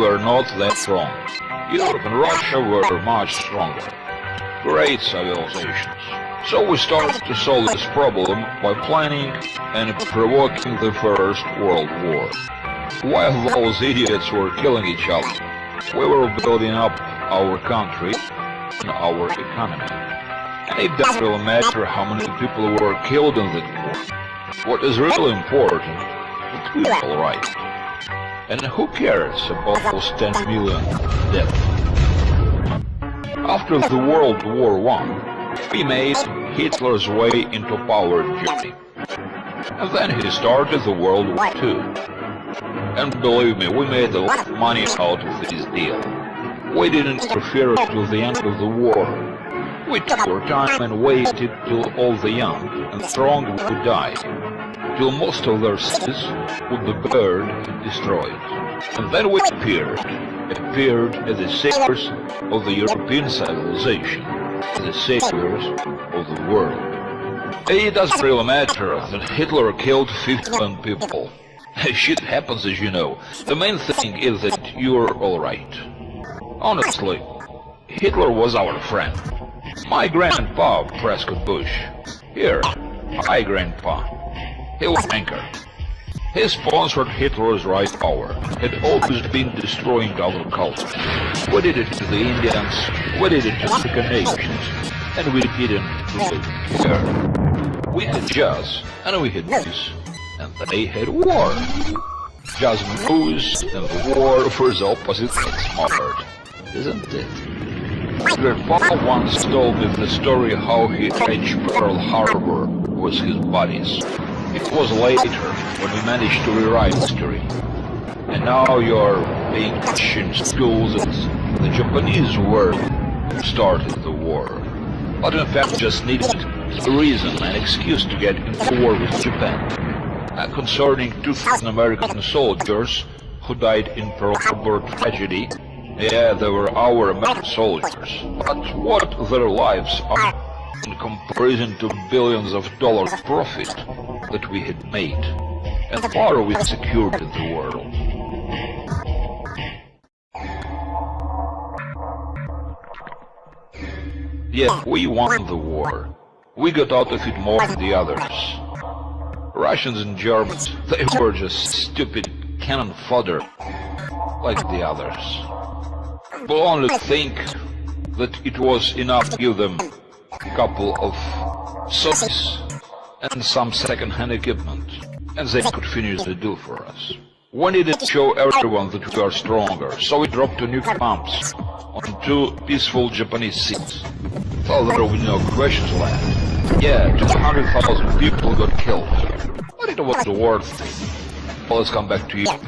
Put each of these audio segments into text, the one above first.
were not that strong. Europe and Russia were much stronger. Great civilizations. So we started to solve this problem by planning and provoking the First World War. While those idiots were killing each other, we were building up our country and our economy. And it doesn't really matter how many people were killed in that war. What is really important is that we were all right. And who cares about those 10 million deaths? After the World War I, we made Hitler's way into power in Germany. And then he started the World War II. And believe me, we made a lot of money out of this deal. We didn't interfere till the end of the war. We took our time and waited till all the young and strong would die, till most of their cities would be burned and destroyed. And then we appeared as the saviors of the European civilization, as the saviors of the world. It doesn't really matter that Hitler killed 50 million people. Shit happens, as you know. The main thing is that you're alright. Honestly, Hitler was our friend. My grandpa, Prescott Bush. Here, my grandpa. He was an anchor. He sponsored Hitler's right power, had always been destroying our culture. We did it to the Indians, we did it to the African nations, and we didn't really care. We had jazz, and we had blues, and they had war. Jazz and blues, and the war for the opposite sex smothered, isn't it? Grandpa once told me the story how he reached Pearl Harbor with his buddies. It was later when we managed to rewrite history. And now you're being taught in schools that the Japanese world started the war. But in fact just needed a reason, an excuse to get into war with Japan. Concerning 2,000 American soldiers who died in Pearl Harbor tragedy, yeah, they were our American soldiers. But what their lives are in comparison to billions of dollars profit that we had made, and the power we secured in the world. Yeah, we won the war. We got out of it more than the others. Russians and Germans, they were just stupid cannon fodder like the others. But only think that it was enough to give them a couple of soldiers and some second-hand equipment, and they could finish the deal for us. We needed to show everyone that we are stronger, so we dropped 2 nuke bombs on 2 peaceful Japanese cities. So there were no questions left. Yeah, 200,000 people got killed, but it was worth it. Well, let's come back to Europe.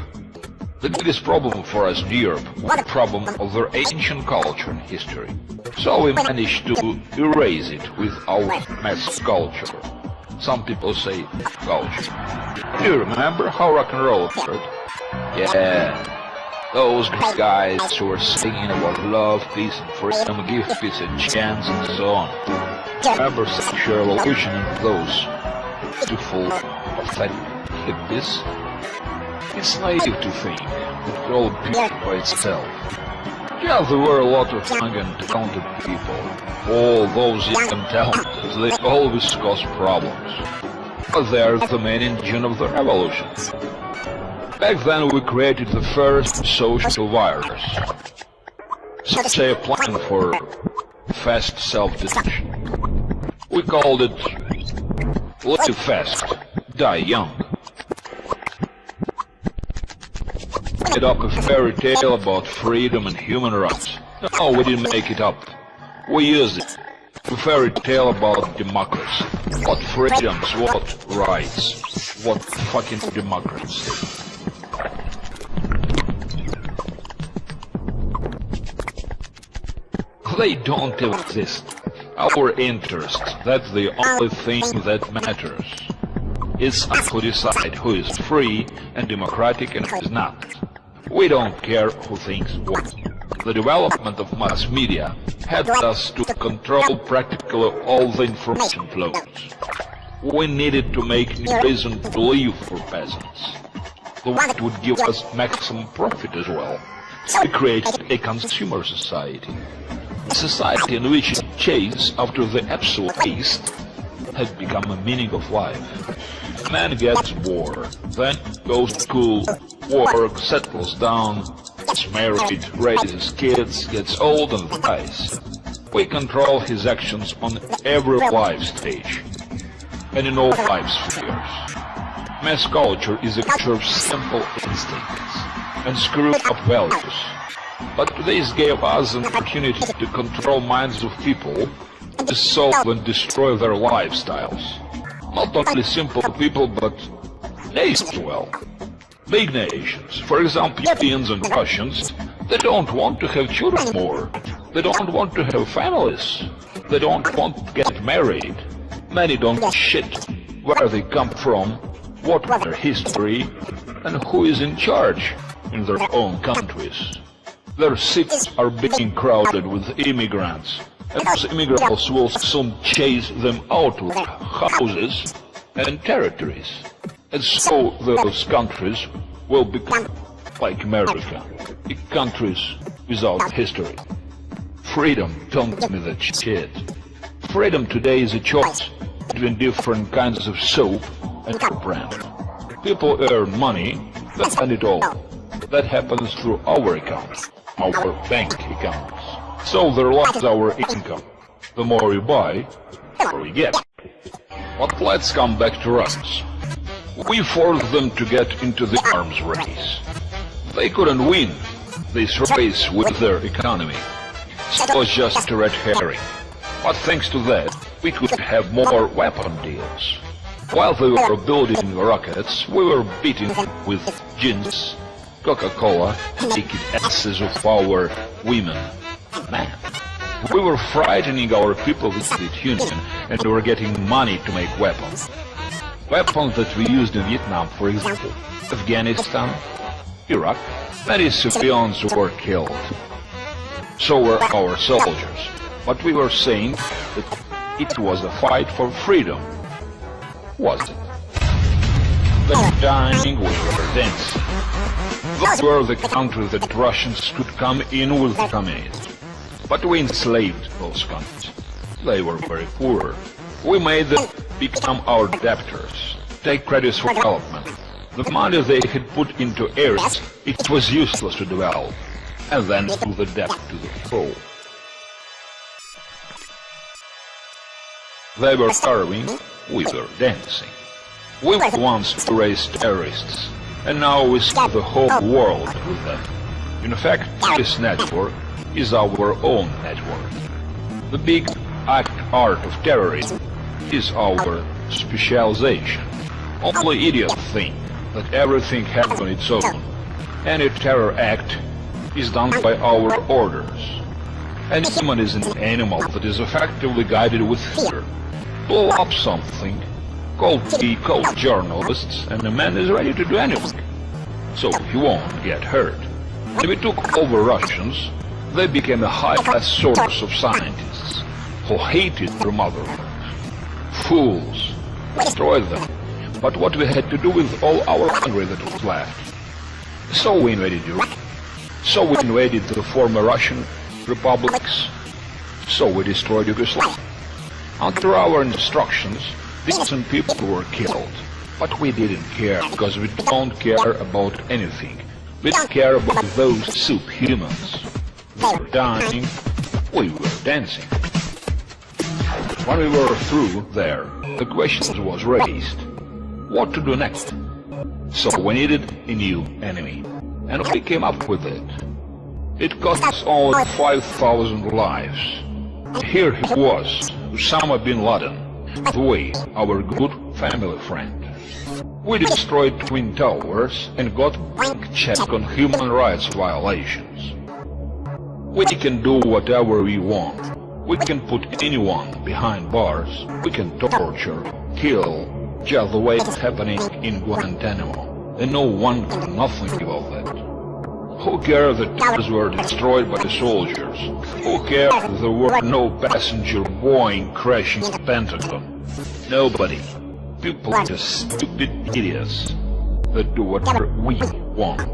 The biggest problem for us in Europe was the problem of their ancient culture and history. So we managed to erase it with our mass culture. Some people say culture. Do you remember how rock and roll started? Yeah, those great guys who were singing about love, peace and freedom, give peace a chance and so on. Remember sexual revolution and those beautiful, pathetic hippies? It's naive to think that all beauty by itself. Yeah, there were a lot of young and talented people. All those young and talented, they always cause problems. But they're the main engine of the revolution. Back then we created the first social virus. So say a plan for fast self-destruction. We called it Live Fast, Die Young. Made up a fairy tale about freedom and human rights. No, we didn't make it up. We used it. A fairy tale about democracy. What freedoms, what rights, what fucking democracy. They don't exist. Our interest, that's the only thing that matters. It's us who decide who is free and democratic and who is not. We don't care who thinks what. The development of mass media had us to control practically all the information flows. We needed to make new reason to live for peasants. The one that would give us maximum profit as well. we created a consumer society. A society in which the chase after the absolute taste has become a meaning of life. A man gets bored, then goes to school, works, settles down, gets married, raises kids, gets old and dies. We control his actions on every life stage and in all life spheres. Mass culture is a culture of simple instincts and screwed up values. But this gave us an opportunity to control minds of people, to solve and destroy their lifestyles. Not only simple people, but nations as well. Big nations, for example Europeans and Russians, they don't want to have children more. They don't want to have families. They don't want to get married. Many don't give a shit where they come from, what is their history, and who is in charge in their own countries. Their cities are being crowded with immigrants, and those immigrants will soon chase them out with houses and territories. And so those countries will become like America, countries without history. Freedom, don't give me that shit. Freedom today is a choice between different kinds of soap and brand. People earn money, they spend it all. That happens through our accounts, our bank accounts. So there lies our income. The more we buy, the more we get. But let's come back to Russians. We forced them to get into the arms race. They couldn't win this race with their economy. It was just a red herring. But thanks to that, we could have more weapon deals. While they were building rockets, we were beating with gins, Coca-Cola, naked asses of our women. Man, we were frightening our people with the Soviet Union, and we were getting money to make weapons. Weapons that we used in Vietnam, for example, Afghanistan, Iraq. Many civilians were killed. So were our soldiers. But we were saying that it was a fight for freedom. Was it? They were dying, we were dancing. Those were the countries that Russians could come in with communism. But we enslaved those countries. They were very poor. We made them become our debtors, take credits for development. The money they had put into areas, it was useless to develop, and then threw the debt to the foe. They were starving, we were dancing. We were once to raise terrorists, and now we see the whole world with them. In fact, this network is our own network. The big art of terrorism is our specialization. Only idiots think that everything happens on its own. Any terror act is done by our orders. And human is an animal that is effectively guided with fear. Blow up something, call journalists, and the man is ready to do anything. So he won't get hurt. When we took over Russians, they became a high-class source of scientists who hated their motherland. Fools. We destroyed them. But what we had to do with all our country that was left? So we invaded Europe. So we invaded the former Russian republics. So we destroyed Yugoslavia. Under our instructions, decent people were killed. But we didn't care, because we don't care about anything. We don't care about those subhumans. They were dying, we were dancing. When we were through there, the question was raised. What to do next? So we needed a new enemy. And we came up with it. It cost us only 5,000 lives. Here he was, Osama bin Laden, our good family friend. We destroyed Twin Towers and got blank check on human rights violations. We can do whatever we want. We can put anyone behind bars. We can torture, kill, just the way it's happening in Guantanamo. And no one can nothing about that. Who cares that towers were destroyed by the soldiers? Who cares that there were no passenger Boeing crashing the Pentagon? Nobody. People are just stupid idiots that do whatever we want.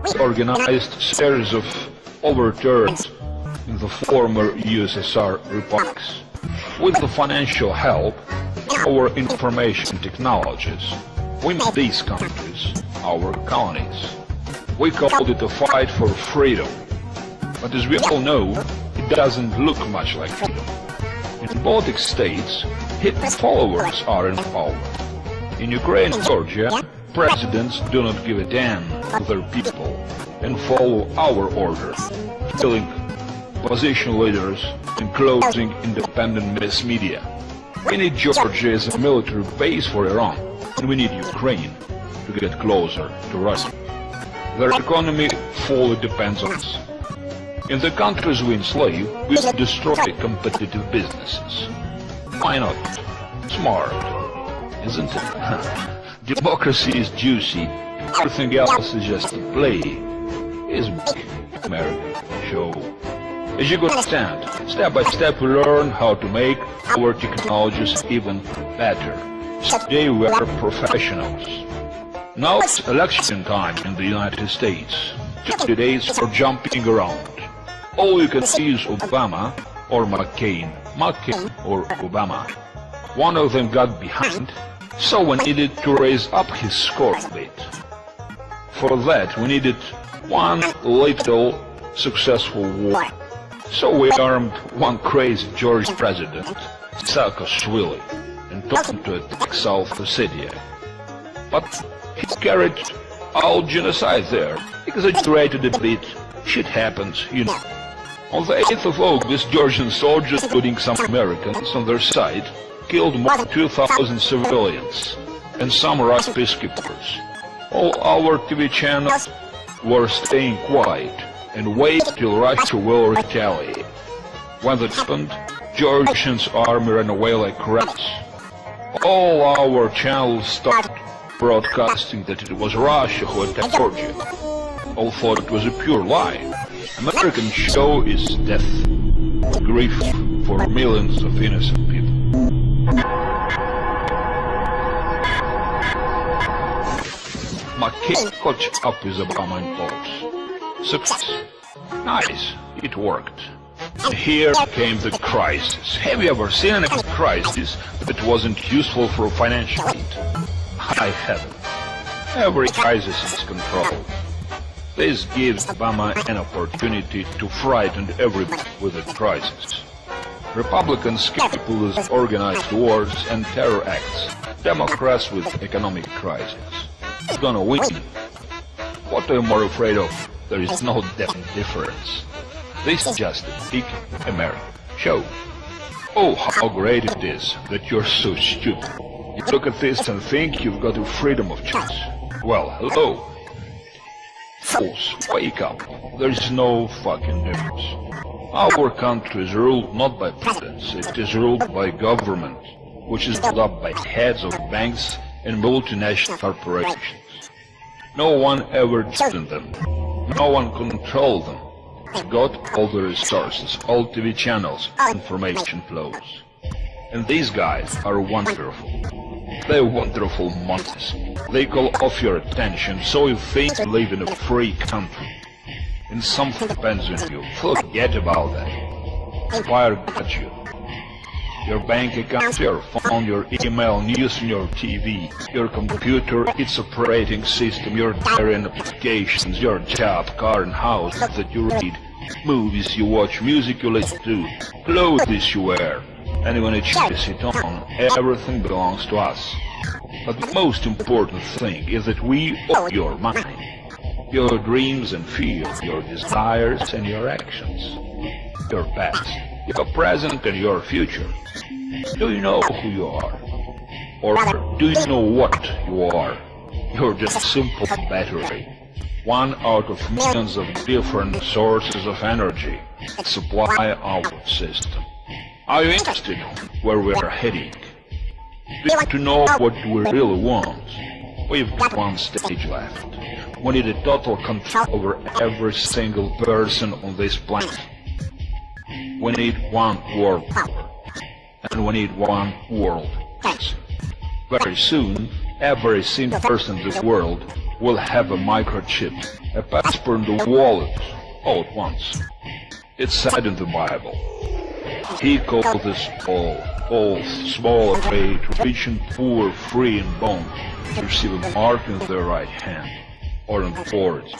We organized a series of overturns in the former USSR republics. With the financial help of our information technologies, we made these countries our colonies. We called it a fight for freedom. But as we all know, it doesn't look much like freedom. In Baltic states, hidden followers are in power. In Ukraine and Georgia, presidents do not give a damn to their people and follow our orders, killing opposition leaders and closing independent mass media. We need Georgia as a military base for Iran, and we need Ukraine to get closer to Russia. Their economy fully depends on us. In the countries we enslave, we destroy competitive businesses. Why not? Smart, isn't it? Democracy is juicy, everything else is just a play. It's big American show. As you can understand, step by step we learn how to make our technologies even better. Today we are professionals. Now it's election time in the United States. Candidates are jumping around. All you can see is Obama or McCain, McCain or Obama. One of them got behind, so we needed to raise up his score a bit. For that we needed one little successful war. So we armed one crazy Georgian president, Saakashvili, and told him to attack South Ossetia. But he carried out genocide there, exaggerated a bit. Shit happens, you know. On the 8th of August, Georgian soldiers, including some Americans on their side, killed more than 2,000 civilians and some Russian peacekeepers. All our TV channels were staying quiet and wait till Russia will retaliate. When that happened, Georgians' army ran away like rats. All our channels started broadcasting that it was Russia who attacked Georgia. All thought it was a pure lie. American show is death, grief for millions of innocent people. McCain caught up with Obama in polls. Success. Nice, it worked. And here came the crisis. Have you ever seen a crisis that wasn't useful for financial aid? I haven't. Every crisis is controlled. This gives Obama an opportunity to frighten everybody with a crisis. Republicans capable with organized wars and terror acts. Democrats with economic crisis. Who's gonna win? What are you more afraid of? There is no definite difference. This is just a big American show. Oh, how great it is that you're so stupid. You look at this and think you've got a freedom of choice. Well, hello. Fools, wake up. There is no fucking difference. Our country is ruled not by presidents, it is ruled by government, which is built up by heads of banks and multinational corporations. No one ever did them. No one controlled them. They got all the resources, all TV channels, information flows. And these guys are wonderful. They're wonderful monsters. They call off your attention so you think you live in a free country. And something depends on you. Forget about that. Fire got you. Your bank account, your phone, your email, news on your TV, your computer, its operating system, your diary and applications, your job, car and house that you read, movies you watch, music you listen to, clothes you wear. And when you choose it on, everything belongs to us. But the most important thing is that we own your mind, your dreams and fears, your desires and your actions, your past, your present and your future. Do you know who you are? Or do you know what you are? You're just a simple battery, one out of millions of different sources of energy that supply our system. Are you interested where we are heading? Do you want to know what we really want? We've got one stage left. We need a total control over every single person on this planet. We need one world power. And we need one world peace. Very soon, every single person in this world will have a microchip, a passport and a wallet, all at once. It's said in the Bible. He called this all small, afraid, rich and poor, free and bond, to receive a mark in their right hand, or in the forehead,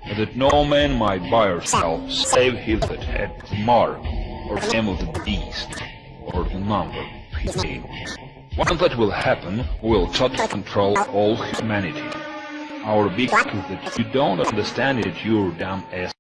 and that no man might buy or sell, save he that had the mark, or the name of the beast, or the number of his name. When that will happen, we will totally control all humanity. Our big is that you don't understand it, you damn ass.